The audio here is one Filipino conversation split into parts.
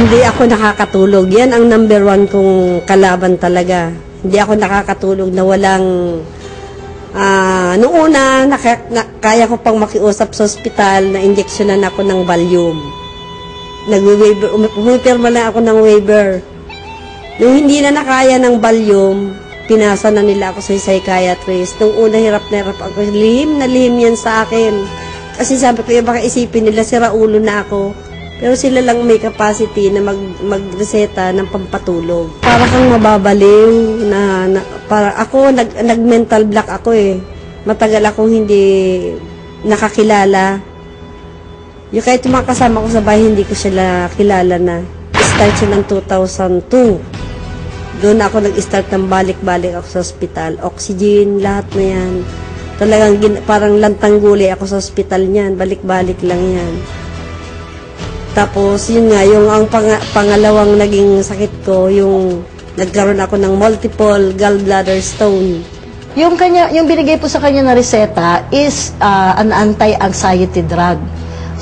Hindi ako nakakatulog. Yan ang number 1 kong kalaban talaga. Hindi ako nakakatulog na walang... noong una, kaya ko pang makiusap sa ospital na injeksyonan ako ng Valium. Pumipirma lang ako ng waiver. Nung hindi na nakaya ng Valium, pinasa na nila ako sa psychiatrist. Nung una, hirap na hirap ako. Lihim na lihim yan sa akin. Kasi sabi ko, baka isipin nila, sira ulo na ako. Pero sila lang may capacity na magreseta ng pampatulog. Para kang mababaliw para ako, nag-mental block ako eh. Matagal akong hindi nakakilala. Yung kahit yung mga kasama ko sa bahay, hindi ko sila kilala na. Start siya ng 2002. Doon ako nag-start ng balik-balik ako sa ospital. Oxygen, lahat na yan. Talagang parang lantang gulay ako sa ospital niyan. Balik-balik lang yan. Tapos, yun nga, yung ang pangalawang naging sakit ko, yung nagkaroon ako ng multiple gallbladder stone. Yung binigay po sa kanya na reseta is an anti-anxiety drug.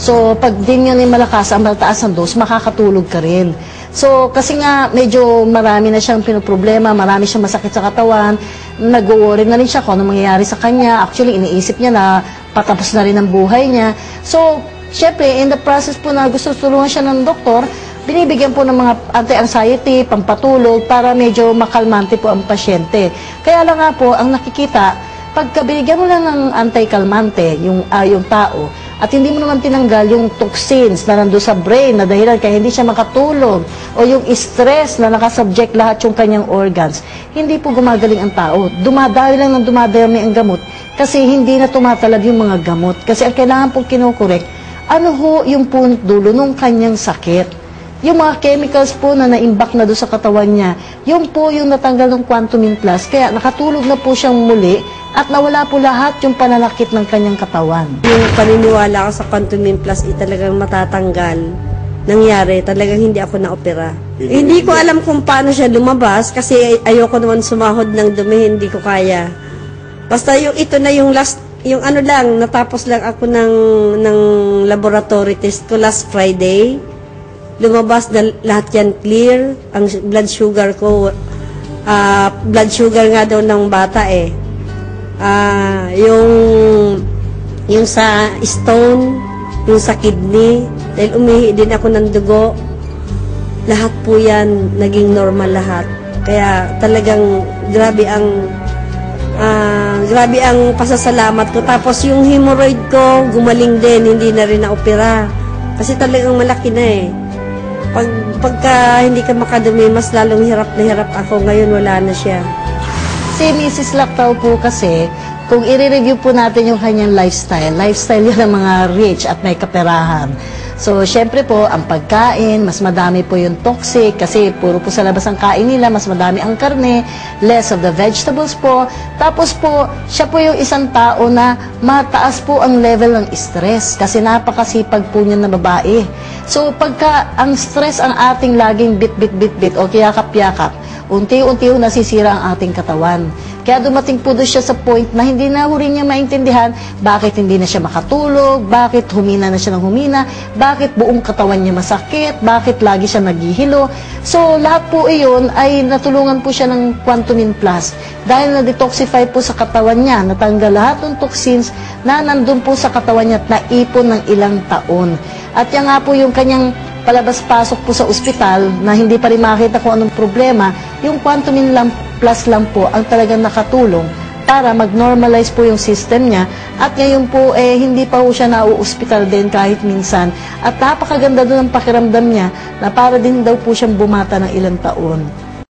So, pag din yun ay malakas, ang mataas ang dose, makakatulog ka rin. So, kasi nga, medyo marami na siyang pinoproblema, marami siyang masakit sa katawan, nag-worry na rin siya kung ano mangyayari sa kanya. Actually, iniisip niya na patapos na rin ang buhay niya. So, syempre, in the process po na gusto tulungan siya ng doktor, binibigyan po ng mga anti-anxiety, pampatulog, para medyo makalmante po ang pasyente. Kaya lang nga po, ang nakikita, pagka binigyan mo lang ng anti-calmante, yung tao, at hindi mo naman tinanggal yung toxins na nandun sa brain na dahilan kaya hindi siya makatulog, o yung stress na nakasubject lahat yung kanyang organs, hindi po gumagaling ang tao. Dumadayo lang ng dumadami ang gamot kasi hindi na tumatalab yung mga gamot. Kasi ang kailangan po kinokorek, ano ho yung punot dulo nung kanyang sakit. Yung mga chemicals po na naimbak na doon sa katawan niya, yun po yung natanggal ng Quantumin Plus. Kaya nakatulog na po siyang muli at nawala po lahat yung pananakit ng kanyang katawan. Yung paniniwala ko sa Quantumin Plus talagang matatanggal. Nangyari, talagang hindi ako na-opera. Hindi ko alam kung paano siya lumabas kasi ayoko naman sumahod ng dumi, hindi ko kaya. Basta yung ito na yung last, yung ano lang, natapos lang ako ng laboratory test ko last Friday. Lumabas na lahat yan clear. Ang blood sugar ko, blood sugar nga daw ng bata eh. Yung sa stone, yung sa kidney, dahil umihi din ako ng dugo, lahat po yan naging normal lahat. Kaya talagang grabe ang pasasalamat ko. Tapos yung hemorrhoid ko, gumaling din, hindi na rin na-opera. Kasi talagang malaki na eh. Pagka hindi ka makadumi, mas lalong hirap na hirap ako. Ngayon, wala na siya. Si Mrs. Lactau po kasi, kung i-review po natin yung kanyang lifestyle yun ng mga rich at may kaperahan. So, syempre po, ang pagkain, mas madami po yung toxic kasi puro po sa labas ang kain nila, mas madami ang karne, less of the vegetables po. Tapos po, siya po yung isang tao na mataas po ang level ng stress kasi napakasipag po niya na babae. So, pagka ang stress ang ating laging bit o kiyakap-yakap, unti-unti nasisira ang ating katawan. Kaya dumating po doon siya sa point na hindi na rin niya maintindihan bakit hindi na siya makatulog, bakit humina na siya ng humina, bakit buong katawan niya masakit, bakit lagi siya naghihilo. So, lahat po iyon ay natulungan po siya ng Quantumin Plus dahil na-detoxify po sa katawan niya, natanggal lahat ng toxins na nandun po sa katawan niya at naipon ng ilang taon. At yan nga po yung kanyang palabas-pasok po sa ospital na hindi pa rin makita kung anong problema, yung Quantumin Plus lang po ang talagang nakatulong para mag-normalize po yung system niya at ngayon po hindi pa po siya nauospital din kahit minsan at napakaganda doon ang pakiramdam niya na para din daw po siyang bumata ng ilang taon.